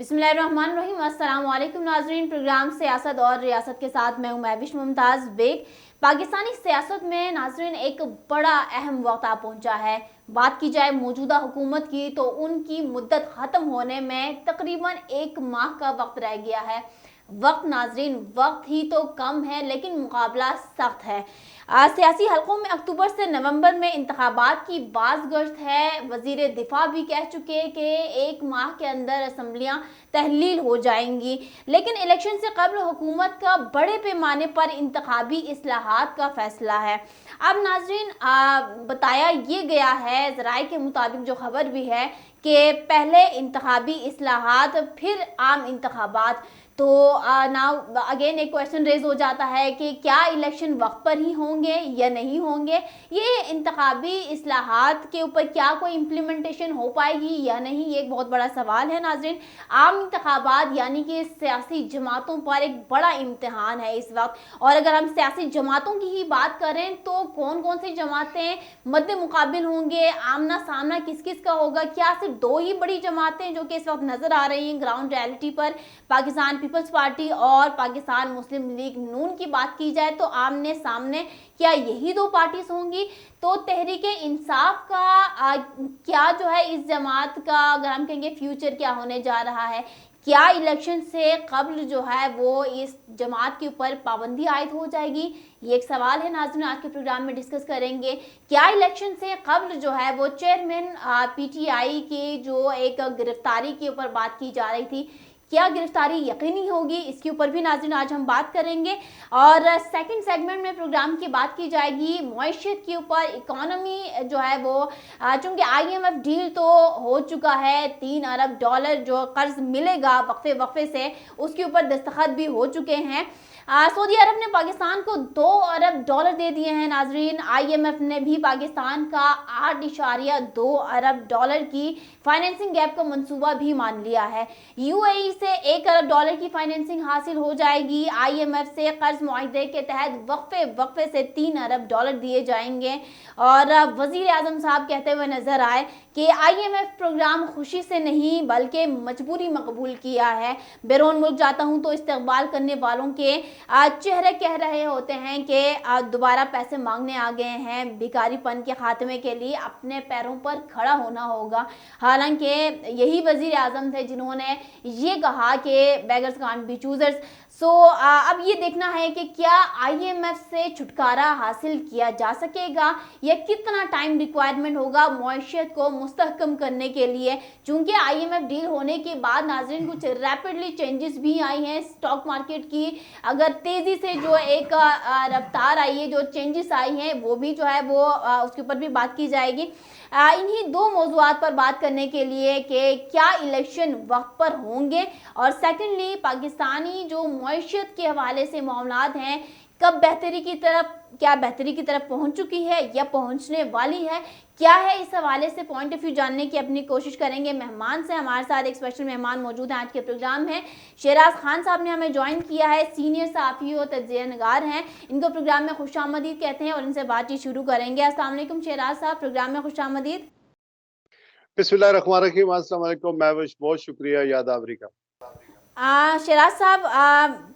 बिस्मिल्लाहिर्रहमानिर्रहीम। अस्सलाम वालेकुम नाज़रीन। प्रोग्राम सियासत और रियासत के साथ मैं हूं महविश मुमताज़ बेग। पाकिस्तानी सियासत में नाज़रीन एक बड़ा अहम वक्त आ पहुंचा है। बात की जाए मौजूदा हुकूमत की तो उनकी मुद्दत ख़त्म होने में तकरीबन 1 माह का वक्त रह गया है। वक्त नाजरीन वक्त ही तो कम है लेकिन मुकाबला सख्त है। सियासी हलकों में अक्टूबर से नवंबर में इंतखाबात की बाज़गश्त है। वजीर दिफा भी कह चुके कि 1 माह के अंदर असम्बलियाँ तहलील हो जाएंगी, लेकिन इलेक्शन से कबल हुकूमत का बड़े पैमाने पर इंतखाबी इस्लाहात का फैसला है। अब नाजरीन बताया ये गया है, ज़राए के मुताबिक जो खबर भी है, कि पहले इंतखाबी इस्लाहात फिर आम इंतखाबात। तो नाउ अगेन एक क्वेश्चन रेज हो जाता है कि क्या इलेक्शन वक्त पर ही होंगे या नहीं होंगे। ये इंतखाबी इस्लाहात के ऊपर क्या कोई इम्प्लीमेंटेशन हो पाएगी या नहीं, ये एक बहुत बड़ा सवाल है नाज़रीन। आम इंतखाबात यानी कि सियासी जमातों पर एक बड़ा इम्तहान है इस वक्त। और अगर हम सियासी जमातों की ही बात करें तो कौन कौन सी जमातें मद्दे मुकाबिल होंगे, आमना सामना किस किस का होगा। क्या सिर्फ 2 ही बड़ी जमातें जो कि इस वक्त नज़र आ रही हैं ग्राउंड रियलिटी पर, पाकिस्तान पीपल्स पार्टी और पाकिस्तान मुस्लिम लीग नून की बात की जाए तो आमने सामने क्या यही 2 पार्टीज होंगी। तो तहरीक इंसाफ का क्या जो है इस जमात का, अगर हम कहेंगे फ्यूचर क्या होने जा रहा है, क्या इलेक्शन से कबल जो है वो इस जमात के ऊपर पाबंदी आयद हो जाएगी, ये एक सवाल है नाज़रीन। आज के प्रोग्राम में डिस्कस करेंगे। क्या इलेक्शन से कबल जो है वो चेयरमैन पीटीआई की जो एक गिरफ्तारी के ऊपर बात की जा रही थी, क्या गिरफ्तारी यकीनी होगी, इसके ऊपर भी नाज़रीन आज हम बात करेंगे। और सेकंड सेगमेंट में प्रोग्राम की बात की जाएगी मईशत के ऊपर, इकोनॉमी जो है वो, चूंकि आईएमएफ डील तो हो चुका है, $3 अरब जो कर्ज मिलेगा वक्फे वक्फे से, उसके ऊपर दस्तखत भी हो चुके हैं। सऊदी अरब ने पाकिस्तान को $2 अरब दे दिए हैं नाजरीन। आईएमएफ ने भी पाकिस्तान का $8.2 अरब की फाइनेंसिंग गैप का मंसूबा भी मान लिया है। यूएई से $1 अरब की फाइनेंसिंग हासिल हो जाएगी। आईएमएफ से कर्ज मुआहदे के तहत वक्फे वक्फे से $3 अरब दिए जाएंगे। और वजीर आजम साहब कहते हुए नजर आए कि आईएमएफ प्रोग्राम खुशी से नहीं बल्कि मजबूरी मकबूल किया है। बैरून मुल्क जाता हूं तो इस्तेकबाल करने वालों के चेहरे कह रहे होते हैं कि दोबारा पैसे मांगने आ गए हैं, भिखारीपन के खात्मे के लिए अपने पैरों पर खड़ा होना होगा। हालांकि यही वजीर आजम थे जिन्होंने ये कहा कि बेगर्स कांट बी चूजर्स। सो अब ये देखना है कि क्या आईएमएफ से छुटकारा हासिल किया जा सकेगा या कितना टाइम रिक्वायरमेंट होगा मईशत को मुस्तहकम करने के लिए। चूंकि आईएमएफ डील होने के बाद नाजरीन कुछ रैपिडली चेंजेस भी आई हैं स्टॉक मार्केट की, अगर तेजी से जो एक रफ्तार आई है, जो चेंजेस आई हैं वो भी जो है वो उसके ऊपर भी बात की जाएगी। इन्हीं 2 मौज़ूआत पर बात करने के लिए कि क्या इलेक्शन वक्त पर होंगे, और सेकेंडली पाकिस्तानी जो मईशत के हवाले से मामलात हैं, कब बेहतरी की तरफ, क्या बेहतरी की तरफ पहुंच चुकी है या पहुंचने वाली है, क्या है, इस हवाले से पॉइंट ऑफ व्यू जानने की अपनी कोशिश करेंगे। मेहमान से हमारे साथ एक स्पेशल मेहमान मौजूद हैं आज के प्रोग्राम में। शेराज खान साहब ने हमें ज्वाइन किया है, सीनियर सहाफ़ी और तज्ज़िया नगार हैं। इनको प्रोग्राम में खुशामदीद कहते हैं और इनसे बातचीत शुरू करेंगे। अस्सलाम वालेकुम शेराज साहब, प्रोग्राम में खुशामदीद। बिस्मिल्लाहिर्रहमानिर्रहीम। अस्सलाम वालेकुम महविश, बहुत शुक्रिया याद आवरी का। शराज साहब,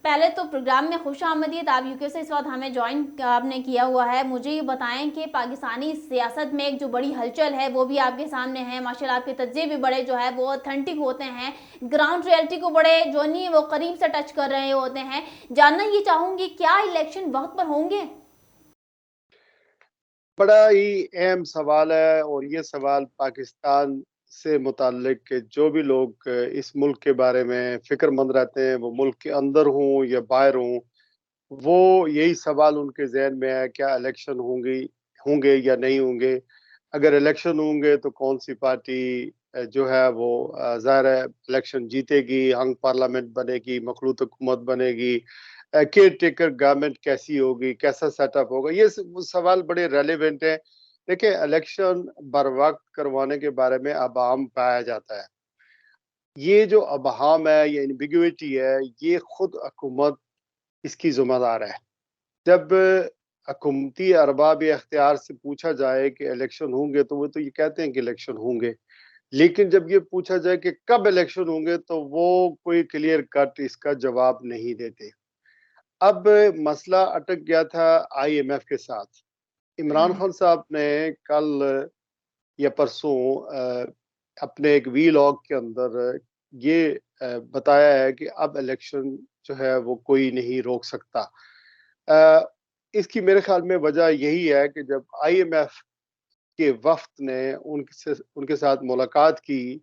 पहले तो प्रोग्राम में खुश आमदीद। आप यूके से इस वक्त हमें ज्वाइन आपने किया हुआ है। मुझे ये बताएं कि पाकिस्तानी सियासत में एक जो बड़ी हलचल है वो भी आपके सामने है। माशाल्लाह आपके तज्ज़े भी बड़े जो है वो ऑथेंटिक होते हैं, ग्राउंड रियलिटी को बड़े जो नहीं वो करीब से टच कर रहे होते हैं। जानना ये चाहूँगी क्या इलेक्शन वक्त पर होंगे। बड़ा ही अहम सवाल है और ये सवाल पाकिस्तान से मुताल्लिक जो भी लोग इस मुल्क के बारे में फिक्रमंद रहते हैं, वो मुल्क के अंदर हों या बाहर हों, वो यही सवाल उनके जहन में है, क्या इलेक्शन होंगे या नहीं होंगे। अगर इलेक्शन होंगे तो कौन सी पार्टी जो है वो ज़ाहिर है इलेक्शन जीतेगी, हंग पार्लियामेंट बनेगी, मखलूत हुकूमत बनेगी, केयर टेकर गवर्नमेंट कैसी होगी, कैसा सेटअप होगा। ये सवाल बड़े रेलेवेंट है। देखिए, इलेक्शन बर वक्त करवाने के बारे में अबाम पाया जाता है। ये जो अबहम है, ये एम्बिग्युइटी है, ये खुद हुकूमत इसकी जिम्मेदार है। जब हुकूमती अरबाब इख्तियार से पूछा जाए कि इलेक्शन होंगे तो वो तो ये कहते हैं कि इलेक्शन होंगे। लेकिन जब ये पूछा जाए कि कब इलेक्शन होंगे तो वो कोई क्लियर कट इसका जवाब नहीं देते। अब मसला अटक गया था आईएमएफ के साथ। इमरान हम्म। खान साहब ने कल या परसों अपने एक वीलॉग के अंदर ये बताया है कि अब इलेक्शन जो है वो कोई नहीं रोक सकता। अ, इसकी मेरे ख्याल में वजह यही है कि जब आईएमएफ के वफ्द ने उनके साथ मुलाकात की,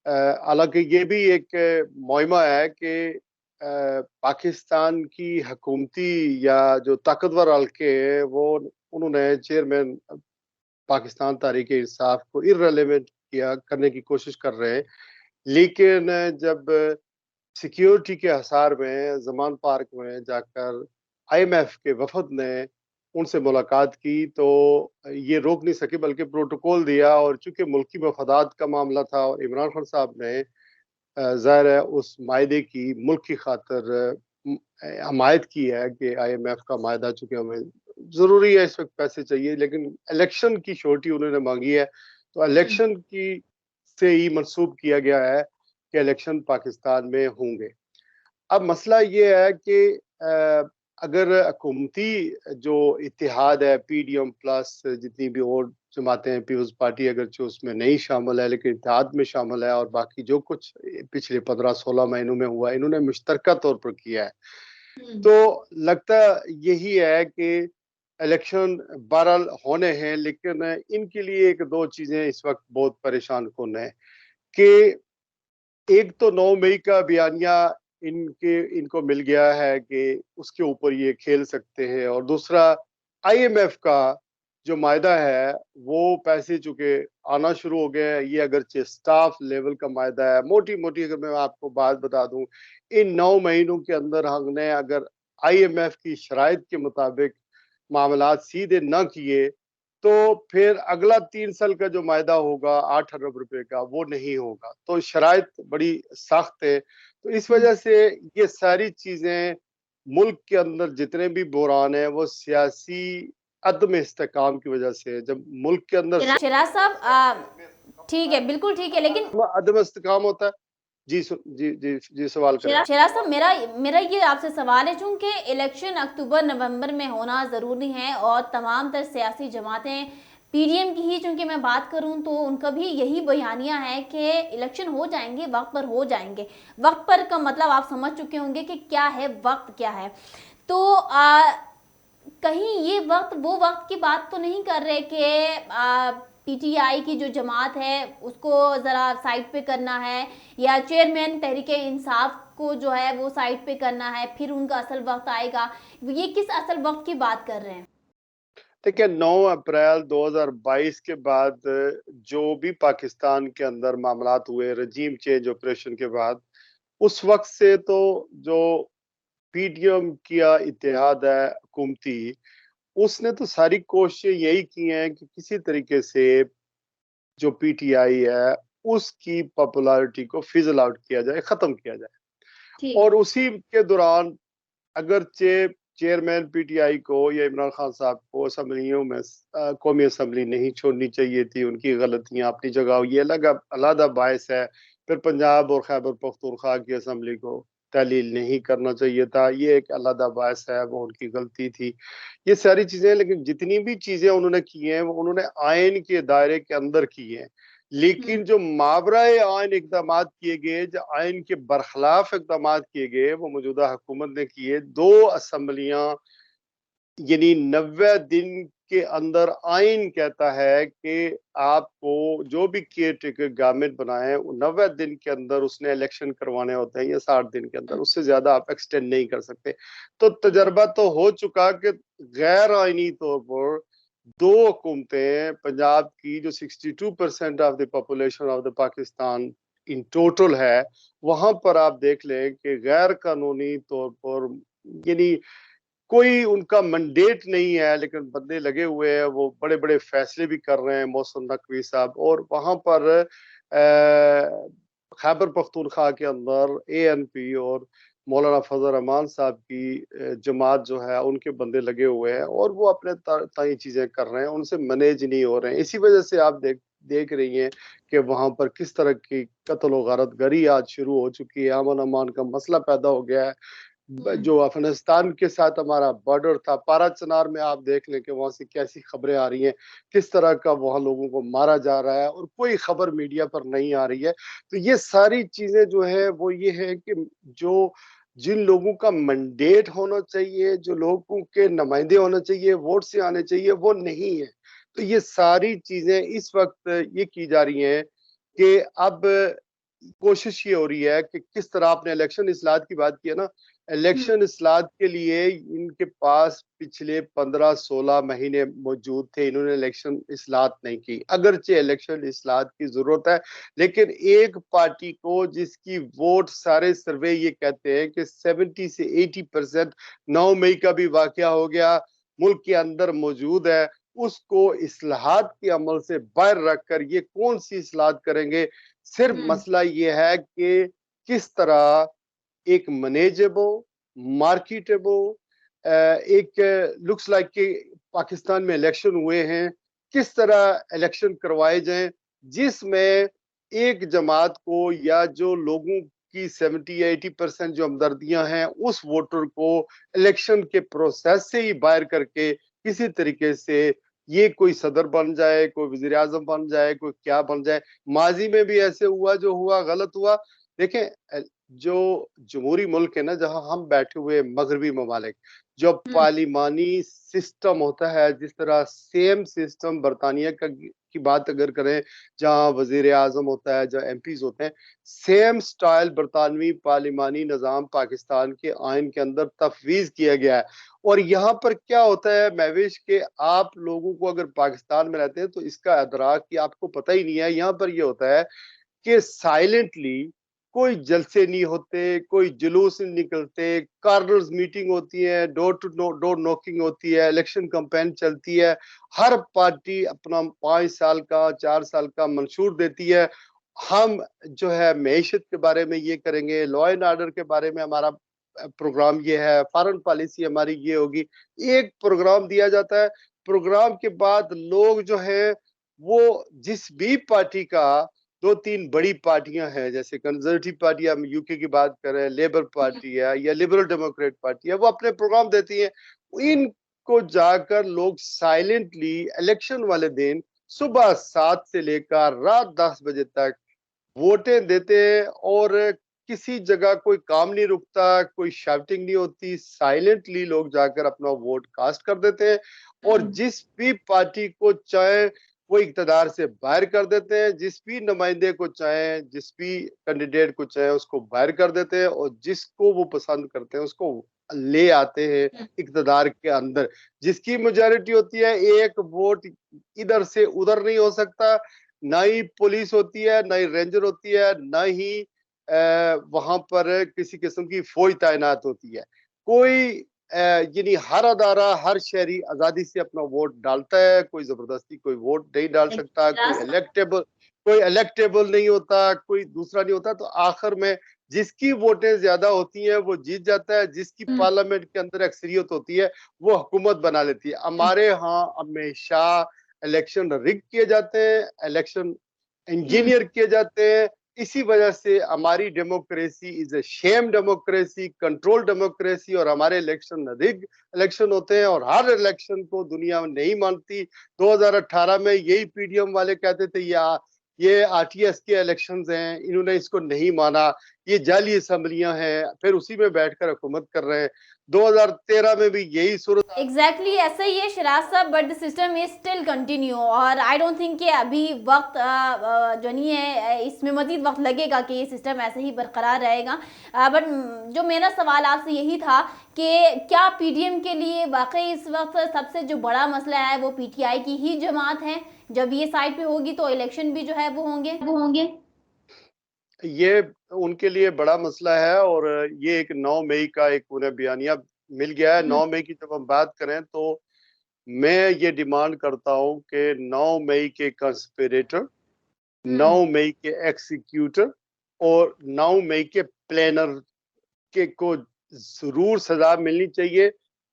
हालांकि ये भी एक मुहिमा है कि पाकिस्तान की हुकूमती या जो ताकतवर हल्के हैं वो उन्होंने चेयरमैन पाकिस्तान तहरीक इंसाफ को इररिलेवेंट किया करने की कोशिश कर रहे हैं। लेकिन जब सिक्योरिटी के हिसार में जमान पार्क में जाकर आईएमएफ के वफद ने उनसे मुलाकात की तो ये रोक नहीं सके, बल्कि प्रोटोकॉल दिया। और चूंकि मुल्की मफादात का मामला था और इमरान खान साहब ने ज़ाहिर है उस मायदे की मुल्क की खातर हमायत की है कि आईएमएफ का मायदा, चूंकि हमें ज़रूरी है इस वक्त पैसे चाहिए, लेकिन इलेक्शन की श्योरिटी उन्होंने मांगी है, तो हम्म। इलेक्शन की से ही मंसूब किया गया है कि इलेक्शन पाकिस्तान में होंगे। अब मसला ये है कि अगर हुकूमती जो इत्तेहाद है, पीडीएम प्लस जितनी भी और जमातें हैं, पीपल्स पार्टी अगरचे उसमें नहीं शामिल है लेकिन इत्तेहाद में शामिल है, और बाकी जो कुछ पिछले 15-16 महीनों में हुआ इन्होंने मुश्तरका तौर पर किया है, हम्म। तो लगता यही है कि इलेक्शन बहरहाल होने हैं। लेकिन इनके लिए एक दो चीजें इस वक्त बहुत परेशान कौन है कि एक तो 9 मई का बयानिया इनको मिल गया है कि उसके ऊपर ये खेल सकते हैं, और दूसरा आईएमएफ का जो मायदा है वो पैसे चुके आना शुरू हो गए हैं। ये अगरचे स्टाफ लेवल का मायदा है, मोटी मोटी अगर मैं आपको बात बता दूं, इन 9 महीनों के अंदर हमने अगर आईएमएफ की शराइत के मुताबिक मामलात सीधे न किए तो फिर अगला 3 साल का जो मायदा होगा 8 अरब रुपए का वो नहीं होगा। तो शराइत बड़ी सख्त है। तो इस हम्म। वजह से ये सारी चीजें मुल्क के अंदर जितने भी बुरान है वो सियासी अदम इस्तेकाम की वजह से है। जब मुल्क के अंदर शिराज साहब, ठीक है, बिल्कुल ठीक है, लेकिन अदम इस्तेकाम होता है। जी जी जी जी, सवाल करें। शिराज साहब, मेरा मेरा ये आपसे सवाल है, चूंकि इलेक्शन अक्टूबर नवंबर में होना ज़रूरी है और तमाम तर सियासी जमातें, पीडीएम की ही चूंकि मैं बात करूं तो उनका भी यही बयानिया है कि इलेक्शन हो जाएंगे, वक्त पर हो जाएंगे। वक्त पर का मतलब आप समझ चुके होंगे कि क्या है, वक्त क्या है। तो कहीं ये वक्त वो वक्त की बात तो नहीं कर रहे कि पीटीआई की जो जमात है उसको ज़रा साइड पे करना है, या चेयरमैन तहरीक इंसाफ को जो है वो साइड पे करना है, फिर उनका असल वक्त आएगा। ये किस असल वक्त की बात कर रहे हैं? देखिए, 9 अप्रैल 2022 के बाद जो भी पाकिस्तान के अंदर मामलात हुए रजीम चेंज ऑपरेशन के बाद, उस वक्त से तो जो पीडीएम किया इत्तेहाद है हुकूमती, उसने तो सारी कोशिशें यही की हैं कि किसी तरीके से जो पीटीआई है उसकी पॉपुलैरिटी को फिजल आउट किया जाए, खत्म किया जाए। ठीक। और उसी के दौरान अगरचे चेयरमैन पीटीआई को या इमरान खान साहब को असम्बलियों में कौमी असम्बली नहीं छोड़नी चाहिए थी, उनकी गलतियां अपनी जगह, ये अलग अलग बायस है। फिर पंजाब और खैबर पख्तूनख्वा की असम्बली को तहलील नहीं करना चाहिए था, ये एक अलग बायस है, वो उनकी गलती थी। ये सारी चीजें, लेकिन जितनी भी चीजें उन्होंने की हैं वो उन्होंने आयन के दायरे के अंदर की हैं। लेकिन जो मावराए आयन इकदाम किए गए, जो आयन के बरखिलाफ इकदाम किए गए, वो मौजूदा हुकूमत ने किए। 2 असम्बलियां, यानी 90 दिन के अंदर आयन कहता है कि आपको जो भी केयर टेकर गवर्नमेंट बनाए 90 दिन के अंदर उसने इलेक्शन करवाने होते हैं, या 60 दिन के अंदर, उससे ज्यादा आप एक्सटेंड नहीं कर सकते। तो तजर्बा तो हो चुका कि गैर आइनी तौर पर 2 हुकूमतें, पंजाब की जो 62% of the population of the Pakistan in total है, वहां पर आप देख लें कि गैर कानूनी तौर पर, यानी कोई उनका मंडेट नहीं है, लेकिन बंदे लगे हुए हैं, वो बड़े बड़े फैसले भी कर रहे हैं, मोहसिन नकवी साहब। और वहां पर खैबर पख्तूनख्वा के अंदर एएनपी और मौलाना फजल रहमान साहब की जमात जो है उनके बंदे लगे हुए हैं, और वो अपने ताई चीजें कर रहे हैं, उनसे मैनेज नहीं हो रहे हैं। इसी वजह से आप देख रही हैं कि वहां पर किस तरह की कत्ल व गारतगरी आज शुरू हो चुकी है, अमन अमान का मसला पैदा हो गया है। जो अफगानिस्तान के साथ हमारा बॉर्डर था, पारा चनार में आप देख लें कि वहां से कैसी खबरें आ रही हैं, किस तरह का वहां लोगों को मारा जा रहा है और कोई खबर मीडिया पर नहीं आ रही है। तो ये सारी चीजें जो है वो ये है कि जो जिन लोगों का मैंडेट होना चाहिए, जो लोगों के नुमाइंदे होने चाहिए, वोट से आने चाहिए, वो नहीं है। तो ये सारी चीजें इस वक्त ये की जा रही हैं कि अब कोशिश ये हो रही है कि किस तरह आपने इलेक्शन इस्लाहत की बात की है ना, इलेक्शन इस्लाहत के लिए इनके पास पिछले 15-16 महीने मौजूद थे, इन्होंने इलेक्शन इस्लाहत नहीं की। अगरचे इलेक्शन इस्लाहत की जरूरत है, लेकिन एक पार्टी को जिसकी वोट, सारे सर्वे ये कहते हैं कि 70 से 80% 9 मई का भी वाकया हो गया, मुल्क के अंदर मौजूद है, उसको इस्लाहत के अमल से बाहर रखकर ये कौन सी इस्लाहत करेंगे। सिर्फ मसला ये है कि किस तरह एक मैनेजेबल, मार्केटेबल, एक लुक्स लाइक कि पाकिस्तान में इलेक्शन हुए हैं, किस तरह इलेक्शन करवाए जाएं जिसमें एक जमात को या जो लोगों की 70 या 80% जो हमदर्दियां हैं उस वोटर को इलेक्शन के प्रोसेस से ही बाहर करके किसी तरीके से ये कोई सदर बन जाए, कोई वजीर आजम बन जाए, कोई क्या बन जाए। माजी में भी ऐसे हुआ, जो हुआ गलत हुआ। देखें, जो जमहूरी मुल्क है ना, जहां हम बैठे हुए मगरबी ममालिक, जो पार्लिमानी सिस्टम होता है, जिस तरह सेम सिस्टम बरतानिया का की बात अगर करें, जहां वजीर आजम होता है, जहां एमपीज होते हैं, सेम स्टाइल बरतानवी पार्लिमानी निज़ाम पाकिस्तान के आइन के अंदर तफवीज किया गया है। और यहाँ पर क्या होता है महविश के आप लोगों को अगर पाकिस्तान में रहते हैं तो इसका अदराक कि आपको पता ही नहीं है। यहाँ पर यह होता है कि साइलेंटली कोई जलसे नहीं होते, कोई जुलूस नहीं निकलते, कार्नर्स मीटिंग होती है, डोर टू डोर नॉकिंग होती है, इलेक्शन कैंपेन चलती है, हर पार्टी अपना 5 साल का 4 साल का मंशूर देती है। हम जो है मईशत के बारे में ये करेंगे, लॉ एंड ऑर्डर के बारे में हमारा प्रोग्राम ये है, फॉरेन पॉलिसी हमारी ये होगी। एक प्रोग्राम दिया जाता है, प्रोग्राम के बाद लोग जो है वो जिस भी पार्टी का, 2-3 बड़ी पार्टियां हैं, जैसे कंजर्वेटिव पार्टी, हम यूके की बात करें, लेबर पार्टी है या लिबरल डेमोक्रेट पार्टी है, वो अपने प्रोग्राम देती है। इनको जाकर लोग साइलेंटली इलेक्शन वाले दिन सुबह 7 से लेकर रात 10 बजे तक वोटें देते हैं और किसी जगह कोई काम नहीं रुकता, कोई शाउटिंग नहीं होती, साइलेंटली लोग जाकर अपना वोट कास्ट कर देते हैं और जिस भी पार्टी को चाहे वो इक़्तिदार से बाहर कर देते हैं, जिस भी नुमाइंदे को चाहे, जिस भी कैंडिडेट को चाहे उसको बाहर कर देते हैं और जिसको वो पसंद करते हैं उसको ले आते हैं इक़्तिदार के अंदर। जिसकी मेजॉरिटी होती है, एक वोट इधर से उधर नहीं हो सकता, ना ही पुलिस होती है, ना ही रेंजर होती है, ना ही वहां पर किसी किस्म की फौज तैनात होती है। कोई यानी हर अदारा, हर शहरी आजादी से अपना वोट डालता है, कोई जबरदस्ती कोई वोट नहीं डाल सकता, कोई इलेक्टेबल नहीं होता, कोई दूसरा नहीं होता। तो आखिर में जिसकी वोटें ज्यादा होती हैं वो जीत जाता है, जिसकी पार्लियामेंट के अंदर अक्सरियत होती है वो हुकूमत बना लेती है। हमारे यहाँ हमेशा इलेक्शन रिग किए जाते हैं, इलेक्शन इंजीनियर किए जाते हैं। इसी वजह से हमारी democracy is a sham democracy, control democracy, और हमारे इलेक्शन रिग इलेक्शन होते हैं और हर इलेक्शन को दुनिया में नहीं मानती। 2018 में यही पीडीएम वाले कहते थे ये आरटीएस के इलेक्शंस हैं, इन्होंने इसको नहीं माना, ये जाली असम्बलियां हैं, फिर उसी में बैठकर हुकूमत कर रहे हैं। 2013 में भी यही सूरत एग्जैक्टली ऐसा ही है शराज साहब, but the system is still continue और आई डोंट थिंक कि अभी वक्त जो नहीं है, इसमें मजीद वक्त लगेगा कि ये सिस्टम ऐसे ही बरकरार रहेगा। बट जो मेरा सवाल आपसे यही था कि क्या पीडीएम के लिए वाकई इस वक्त सबसे जो बड़ा मसला है वो पीटीआई की ही जमात है? जब ये साइड पे होगी तो इलेक्शन भी जो है वो होंगे। ये उनके लिए बड़ा मसला है और ये एक 9 मई का एक उन्हें बयानिया मिल गया है। 9 मई की जब हम बात करें तो मैं ये डिमांड करता हूं कि 9 मई के कंस्पिरेटर, 9 मई के एक्सिक्यूटर और 9 मई के प्लानर के को जरूर सजा मिलनी चाहिए।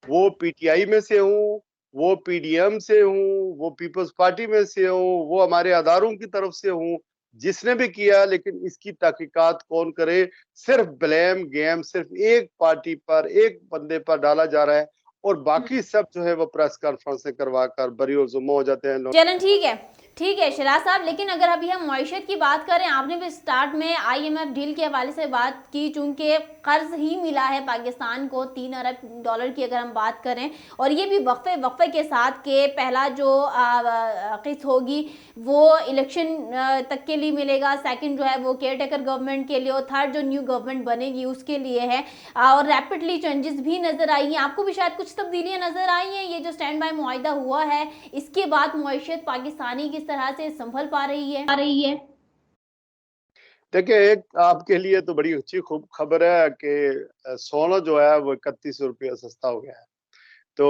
वो पीटीआई में से हूँ, वो पीडीएम से हूँ, वो पीपल्स पार्टी में से हूँ, वो हमारे अदारों की तरफ से हूँ, जिसने भी किया, लेकिन इसकी तहकीकात कौन करे? सिर्फ ब्लेम गेम सिर्फ एक पार्टी पर, एक बंदे पर डाला जा रहा है, और बाकी सब जो है वो प्रेस कॉन्फ्रेंस करवा कर बरी और जुम्मा हो जाते हैं लोग। चलन ठीक है शराज साहब, लेकिन अगर अभी हम मईशत की बात करें, आपने भी स्टार्ट में आईएमएफ डील के हवाले से बात की, चूंकि कर्ज ही मिला है पाकिस्तान को 3 अरब डॉलर की अगर हम बात करें, और ये भी वक्फे के साथ के पहला जो किस्त होगी वो इलेक्शन तक के लिए मिलेगा, सेकंड जो है वो केयर टेकर गवर्नमेंट के लिए, और थर्ड जो न्यू गवर्नमेंट बनेगी उसके लिए है, और रैपिडली चेंजेस भी नजर आई हैं। आपको भी शायद कुछ तब्दीलियां नजर आई हैं, ये जो स्टैंड बाय मुआहिदा हुआ है इसके बाद मईशत पाकिस्तानी किस तरह से संभल पा रही है? देखिए, एक आपके लिए तो बड़ी अच्छी खूब खबर है कि सोना जो है वो 31 रुपया सस्ता हो गया है। तो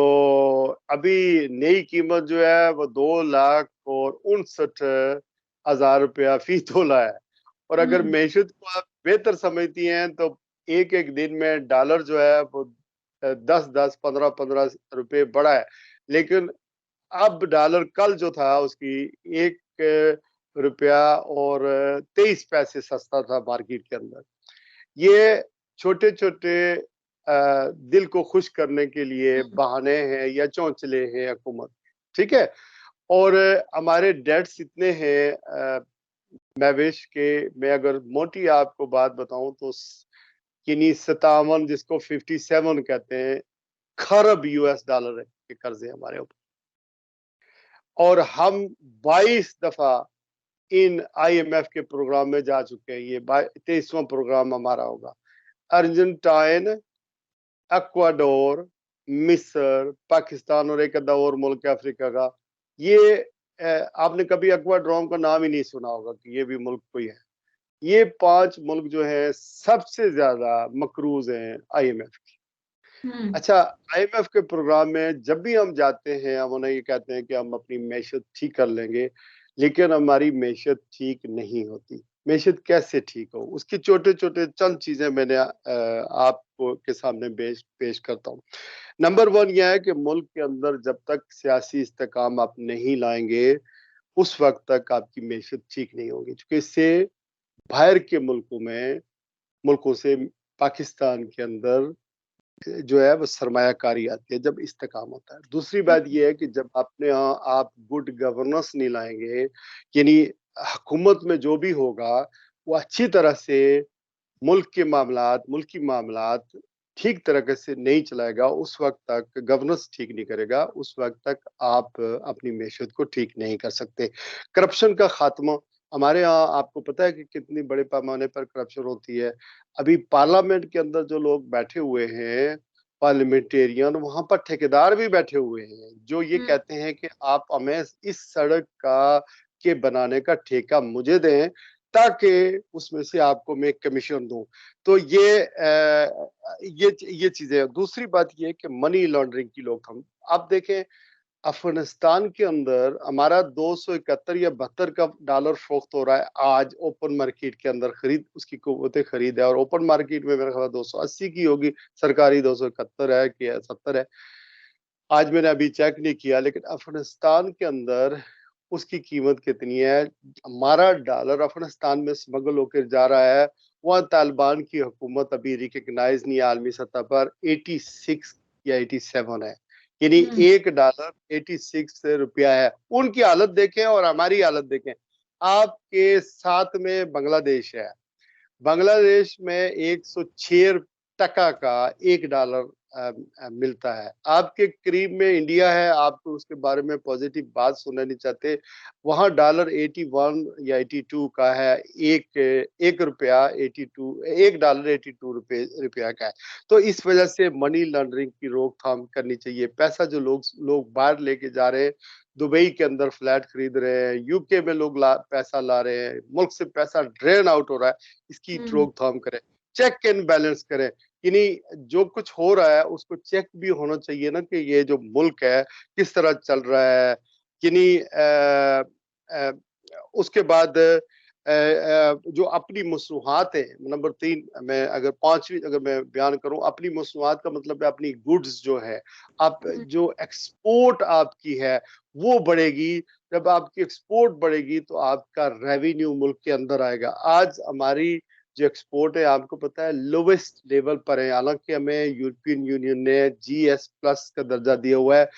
अभी नई कीमत जो है वो 2,69,60,000 फी तोला है। और अगर मैशत को आप बेहतर समझती हैं तो एक एक दिन में डॉलर जो है वो 10-10, 15-15 रुपए बढ़ा है, लेकिन अब डॉलर कल जो था उसकी 1 रुपया और 23 पैसे सस्ता था मार्केट के अंदर। ये छोटे छोटे दिल को खुश करने के लिए बहाने हैं या चौंचले हैं हुकूमत, ठीक है। और हमारे डेट्स इतने हैं महविश के, मैं अगर मोटी आपको बात बताऊं तो किन्हीं 57, जिसको 57 कहते हैं, खरब यूएस डॉलर के कर्जे हमारे ऊपर, और हम 22 दफा इन आईएमएफ के प्रोग्राम में जा चुके हैं। ये 23वां प्रोग्राम हमारा होगा। अर्जेंटाइन, इक्वाडोर, मिस्र, पाकिस्तान और एक अद्धा और मुल्क है अफ्रीका का। ये आपने कभी इक्वाडोर का नाम ही नहीं सुना होगा कि ये भी मुल्क कोई है। ये 5 मुल्क जो है सबसे ज्यादा मकरूज हैं आईएमएफ की। अच्छा, आईएमएफ के प्रोग्राम में जब भी हम जाते हैं, हम उन्हें ये कहते हैं कि हम अपनी मैशत ठीक कर लेंगे, लेकिन हमारी मैशत ठीक नहीं होती। मैशत कैसे ठीक हो, उसकी छोटे छोटे चंद चीजें मैंने आपको के सामने पेश करता हूँ। नंबर 1 यह है कि मुल्क के अंदर जब तक सियासी इस्तेकाम आप नहीं लाएंगे, उस वक्त तक आपकी मैशत ठीक नहीं होगी, क्योंकि इससे बाहर के मुल्कों से पाकिस्तान के अंदर जो है वो सरमायाकारी आती है जब इस्तेकाम होता है। दूसरी बात यह है कि जब अपने यहाँ आप गुड गवर्नेंस नहीं लाएंगे, यानी हुकूमत में जो भी होगा वो अच्छी तरह से मुल्की मामलात ठीक तरीके से नहीं चलाएगा, उस वक्त तक गवर्नेंस ठीक नहीं करेगा, उस वक्त तक आप अपनी मैशत को ठीक नहीं कर सकते। करप्शन का खात्मा, हमारे यहाँ आपको पता है कि कितनी बड़े पैमाने पर करप्शन होती है। अभी पार्लियामेंट के अंदर जो लोग बैठे हुए हैं, पार्लियामेंटेरियन, वहां पर ठेकेदार भी बैठे हुए हैं जो ये कहते हैं कि आप हमें इस सड़क का के बनाने का ठेका मुझे दें, ताकि उसमें से आपको मैं कमीशन दूं। तो ये चीजें। दूसरी बात ये कि मनी लॉन्ड्रिंग की रोकथाम। आप देखें, अफगानिस्तान के अंदर हमारा 271 या 72 का डॉलर फरोख्त हो रहा है आज ओपन मार्केट के अंदर। खरीद, उसकी कुव्वत खरीद है, और ओपन मार्केट में मेरा ख्याल 280 की होगी, सरकारी 271 है कि 70 है, आज मैंने अभी चेक नहीं किया। लेकिन अफगानिस्तान के अंदर उसकी कीमत कितनी है? हमारा डॉलर अफगानिस्तान में स्मगल होकर जा रहा है, वहाँ तालिबान की हुकूमत अभी रिकग्नाइज नहीं है आलमी सतह पर, 86 या 87 है, यानी $1 86 रुपया है। उनकी हालत देखें और हमारी हालत देखें। आपके साथ में बांग्लादेश है, बांग्लादेश में 106 टका का $1 मिलता है। आपके करीब में इंडिया है, आप तो उसके बारे में पॉजिटिव बात सुनना नहीं चाहते। वहां डॉलर 81 या 82 का है, एक रुपया 82, $1 82 रुपया का है। तो इस वजह से मनी लॉन्ड्रिंग की रोकथाम करनी चाहिए। पैसा जो लोग बाहर लेके जा रहे हैं, दुबई के अंदर फ्लैट खरीद रहे हैं, यूके में लोग पैसा ला रहे हैं, मुल्क से पैसा ड्रेन आउट हो रहा है, इसकी रोकथाम करें, चेक एंड बैलेंस करें। यानी जो कुछ हो रहा है उसको चेक भी होना चाहिए ना, कि ये जो मुल्क है किस तरह चल रहा है। यानी उसके बाद जो अपनी मसनूआत है, नंबर 3, मैं अगर 5वीं अगर मैं बयान करूं, अपनी मसनूआत का मतलब है अपनी गुड्स जो है, आप जो एक्सपोर्ट आपकी है वो बढ़ेगी। जब आपकी एक्सपोर्ट बढ़ेगी तो आपका रेवेन्यू मुल्क के अंदर आएगा। आज हमारी जो एक्सपोर्ट है, आपको पता है, लोवेस्ट लेवल पर है, हालांकि हमें यूरोपियन यूनियन ने GS+ का दर्जा दिया हुआ है।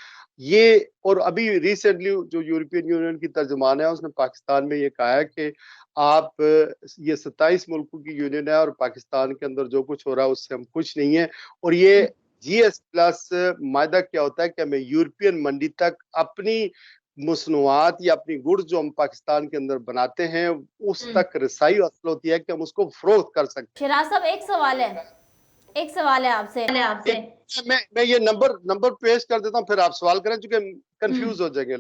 ये और अभी रिसेंटली जो यूरोपियन यूनियन की तर्जुमान है, उसने पाकिस्तान में ये कहा है कि आप ये 27 मुल्कों की यूनियन है और पाकिस्तान के अंदर जो कुछ हो रहा है उससे हम खुश नहीं है। और ये GS+ मायदा क्या होता है कि हमें यूरोपियन मंडी तक अपनी मसनूआत या अपनी गुड्स जो हम पाकिस्तान के अंदर बनाते हैं उस तक रसाई हासिल होती है कि हम उसको फरोख्त कर सकते हैं। शिराज साहब, एक सवाल है आपसे। मैं ये नंबर पेश कर देता हूँ, फिर आप सवाल करें, क्योंकि कंफ्यूज हो जाएंगे।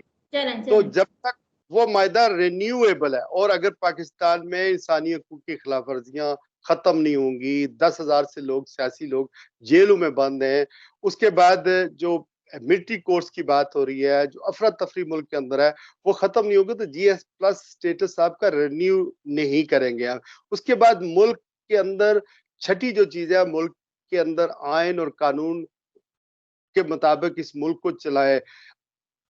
तो जब तक वो मायदा रिन्यूएबल है और अगर पाकिस्तान में इंसानी हकूक की खिलाफ वर्जियां खत्म नहीं होंगी, 10,000 से लोग, सियासी लोग जेलों में बंद हैं, उसके बाद जो मिलिट्री कोर्स की बात हो रही है, जो अफरा तफरी मुल्क के अंदर है, वो खत्म नहीं होगी, तो GS+ स्टेटस आपका रिन्यू नहीं करेंगे आप। उसके बाद मुल्क के अंदर छठी जो चीज है, मुल्क के अंदर आइन और कानून के मुताबिक इस मुल्क को चलाए,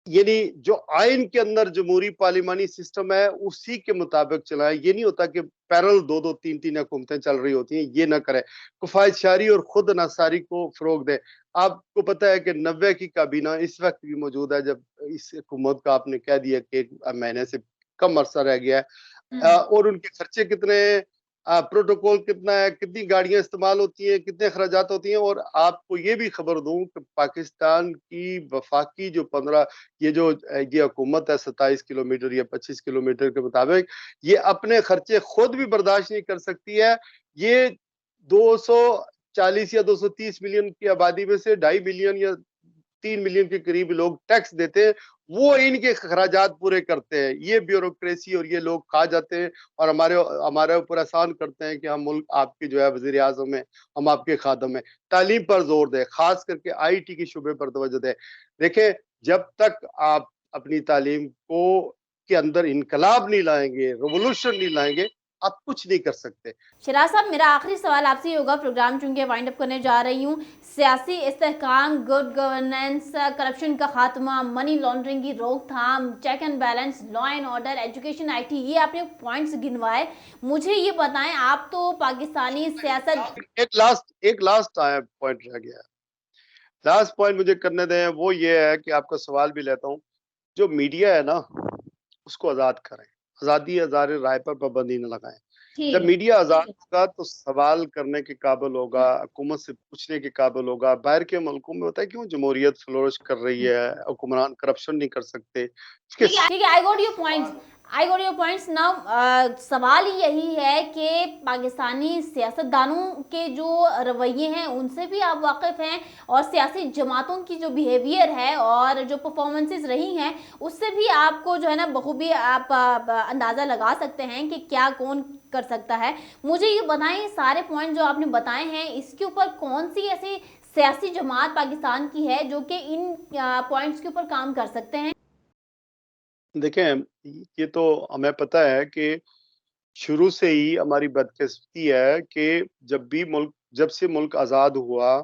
यानी जो आइन के अंदर जमहूरी पार्लिमानी सिस्टम है उसी के मुताबिक चलाए। ये नहीं होता कि पैरल 2-2 3-3 हुकूमतें चल रही होती हैं, ये ना करे। कुफायतशारी और खुद नसारी को फरोग दे। आपको पता है कि 90 की काबीना इस वक्त भी मौजूद है, जब इस हुकूमत का आपने कह दिया कि 1 महीने से कम अरसा रह गया है, और उनके खर्चे कितने हैं, प्रोटोकॉल कितना है, कितनी गाड़ियां इस्तेमाल होती हैं, कितने खर्चात होती हैं। और आपको ये भी खबर दूं कि पाकिस्तान की वफाकी जो 15 ये हुकूमत है 27 किलोमीटर या 25 किलोमीटर के मुताबिक, ये अपने खर्चे खुद भी बर्दाश्त नहीं कर सकती है। ये 240 या 230 मिलियन की आबादी में से 2.5 मिलियन या 3 मिलियन के करीब लोग टैक्स देते हैं, वो इनके खराजात पूरे करते हैं। ये ब्यूरोक्रेसी और ये लोग खा जाते हैं और हमारे ऊपर एहसान करते हैं कि हम मुल्क आपके जो है वजीर आजम है, हम आपके खादम है। तालीम पर जोर दें, खास करके IT के शुबे पर तवज्जो दें। देखें, जब तक आप अपनी तालीम को के अंदर इनकलाब नहीं लाएंगे, रेवोल्यूशन नहीं लाएंगे, आप कुछ नहीं कर सकते। शिराज साहब, मेरा आखिरी सवाल आपसे ही होगा, प्रोग्राम चूंकि वाइंड अप करने जा रही हूँ। सियासी इस्तेहकाम, गुड गवर्नेंस, करप्शन का खात्मा, मनी लॉन्ड्रिंग की रोकथाम, check and balance, law and order, education, IT, ये आपने पॉइंट्स गिनवाए। मुझे ये बताएं, आप तो पाकिस्तानी सियासत। एक लास्ट पॉइंट रह गया है। लास्ट पॉइंट मुझे करने दें, वो ये है कि आपका सवाल भी लेता हूँ। जो मीडिया है ना, उसको आजाद करें। आजादी हजार राय पर पाबंदी न लगाएं। जब मीडिया आजाद होगा तो सवाल करने के काबिल होगा, हुकूमत से पूछने के काबिल होगा। बाहर के मुल्कों में होता है क्यों जमहूरियत फ्लोरिश कर रही है, हुक्मरान करप्शन नहीं कर सकते। ठीक है, I got your points now. सवाल यही है कि पाकिस्तानी सियासतदानों के जो रवैये हैं उनसे भी आप वाकिफ हैं, और सियासी जमातों की जो बिहेवियर है और जो परफॉर्मेंसेस रही हैं उससे भी आपको जो है ना बखूबी आप अंदाज़ा लगा सकते हैं कि क्या कौन कर सकता है। मुझे ये बताएं, सारे पॉइंट जो आपने बताए हैं इसके ऊपर कौन सी ऐसी सियासी जमात पाकिस्तान की है जो कि इन पॉइंट्स के ऊपर काम कर सकते हैं? देखें, ये तो हमें पता है कि शुरू से ही हमारी बदकिस्मती है कि जब से मुल्क आज़ाद हुआ,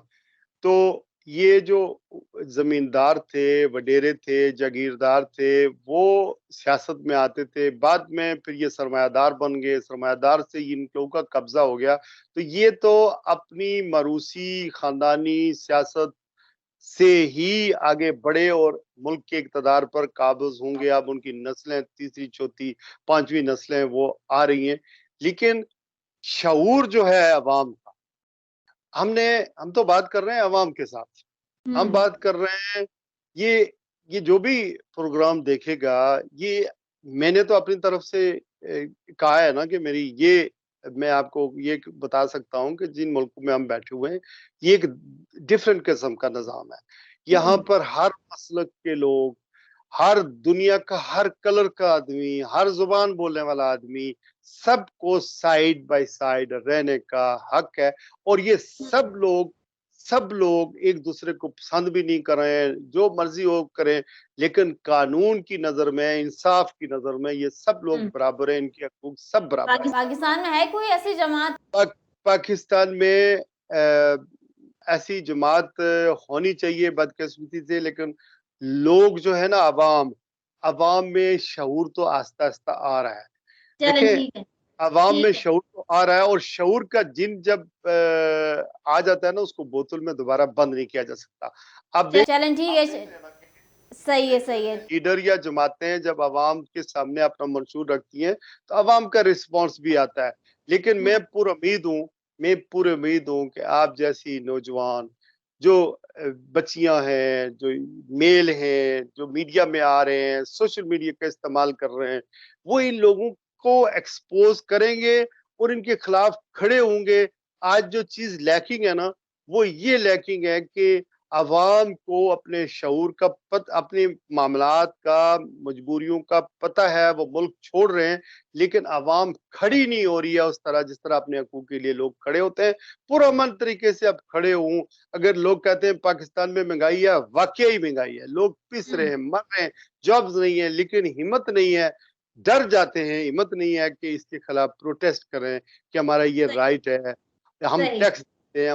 तो ये जो जमींदार थे, वडेरे थे, जागीरदार थे, वो सियासत में आते थे। बाद में फिर ये सरमायादार बन गए, सरमायादार से इनके ऊपर कब्जा हो गया। तो ये तो अपनी मरूसी खानदानी सियासत से ही आगे बढ़े और मुल्क के इक़्तिदार पर काबिज होंगे। अब उनकी नस्लें, तीसरी, चौथी, 5वीं नस्लें वो आ रही हैं। लेकिन शऊर जो है अवाम का, हम तो बात कर रहे हैं अवाम के साथ, हम बात कर रहे हैं। ये जो भी प्रोग्राम देखेगा, ये मैंने तो अपनी तरफ से कहा है ना कि मैं आपको ये बता सकता हूँ कि जिन मुल्कों में हम बैठे हुए हैं, ये एक डिफरेंट किस्म का निज़ाम है। यहाँ पर हर मसलक के लोग, हर दुनिया का हर कलर का आदमी, हर जुबान बोलने वाला आदमी, सबको साइड बाय साइड रहने का हक है। और ये सब लोग सब लोग एक दूसरे को पसंद भी नहीं कर रहे हैं, जो मर्जी वो करें, लेकिन कानून की नजर में, इंसाफ की नजर में ये सब लोग बराबर हैं, इनके हकूक सब बराबर हैं। पाकिस्तान में है कोई ऐसी जमात? पाकिस्तान में ऐसी जमात होनी चाहिए बदकिस्मती से, लेकिन लोग जो है ना, अवाम अवाम में शऊर तो आहिस्ता आहिस्ता आ रहा है। चलें देखें, ठीक है, अवाम में ठीक है। शऊर तो आ रहा है, और शऊर का जिन जब आ जाता है ना, उसको बोतल में दोबारा बंद नहीं किया जा सकता। अब देख, चलें ठीक है, सही है, सही है। लीडर या जमातें जब अवाम के सामने अपना मंशूर रखती हैं, तो अवाम का रिस्पॉन्स भी आता है। लेकिन मैं पूरी उम्मीद हूँ कि आप जैसी नौजवान जो बच्चियां हैं, जो मेल हैं, जो मीडिया में आ रहे हैं, सोशल मीडिया का इस्तेमाल कर रहे हैं, वो इन लोगों को एक्सपोज करेंगे और इनके खिलाफ खड़े होंगे। आज जो चीज लैकिंग है ना, वो ये लैकिंग है कि अवाम को अपने शऊर का अपने मामलात का, मजबूरियों का पता है, वो मुल्क छोड़ रहे हैं, लेकिन अवाम खड़ी नहीं हो रही है उस तरह जिस तरह अपने हकूक के लिए लोग खड़े होते हैं। पुरअमन तरीके से अब खड़े हों। अगर लोग कहते हैं पाकिस्तान में महंगाई है, वाकई ही महंगाई है, लोग पिस रहे हैं, मर रहे हैं, जॉब्स नहीं है, लेकिन हिम्मत नहीं है, डर जाते हैं, हिम्मत नहीं है कि इसके खिलाफ प्रोटेस्ट करें कि हमारा ये राइट है, हम सही। टैक्स देते हैं,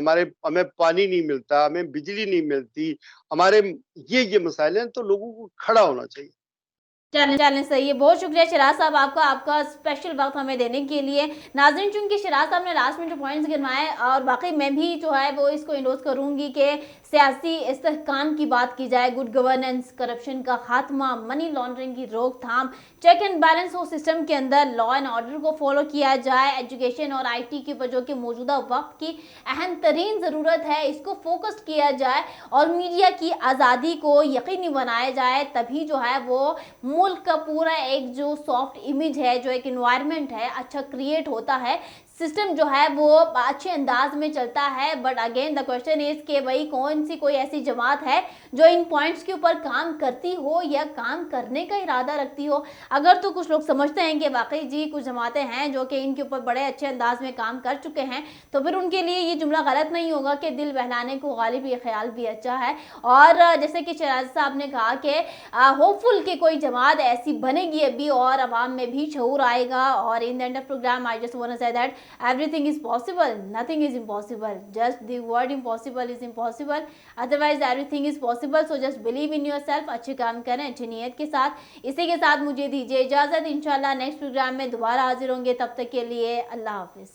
हमें पानी नहीं मिलता, हमें बिजली नहीं मिलती, हमारे ये मसाइल हैं, तो लोगों को खड़ा होना चाहिए। चलें सही है। बहुत शुक्रिया शिराज साहब आपका, आपका स्पेशल वक्त हमें देने के लिए। नाज़रीन, चूंकि शिराज साहब ने लास्ट में जो पॉइंट्स गिनवाए, और वाकई मैं भी जो है वो इसको इंडोर्स करूंगी कि सियासी इस्तेहकाम की बात की जाए, गुड गवर्नेंस, करप्शन का खात्मा, मनी लॉन्ड्रिंग की रोकथाम, चेक एंड बैलेंस हो सिस्टम के अंदर, लॉ एंड ऑर्डर को फॉलो किया जाए, एजुकेशन और IT की वजह के मौजूदा वक्त की अहम तरीन ज़रूरत है, इसको फोकस किया जाए, और मीडिया की आज़ादी को यकीनी बनाया जाए। तभी जो है वो मुल्क का पूरा एक जो सॉफ्ट इमेज है, जो एक इन्वायरमेंट है, अच्छा क्रिएट होता है, सिस्टम जो है वो अच्छे अंदाज में चलता है। But again the question is कि भाई कौन सी कोई ऐसी जमात है जो इन पॉइंट्स के ऊपर काम करती हो या काम करने का इरादा रखती हो। अगर तो कुछ लोग समझते हैं कि वाकई जी कुछ जमातें हैं जो कि इनके ऊपर बड़े अच्छे अंदाज में काम कर चुके हैं, तो फिर उनके लिए ये जुमला गलत नहीं होगा कि दिल बहलाने को गालिब ये ख्याल भी अच्छा है। और जैसे कि शिराज साहब ने कहा कि होपफुल कि कोई जमात ऐसी बनेगी अभी और अवाम में भी शऊर आएगा। और in the end of program I just want to say that everything is possible, nothing is impossible, just the word impossible is impossible, otherwise everything is possible, so just believe in yourself, अच्छे काम करें अच्छी नीयत के साथ। इसी के साथ मुझे दीजिए इजाजत, इंशाल्लाह नेक्स्ट प्रोग्राम में दोबारा हाजिर होंगे, तब तक के लिए अल्लाह हाफिज।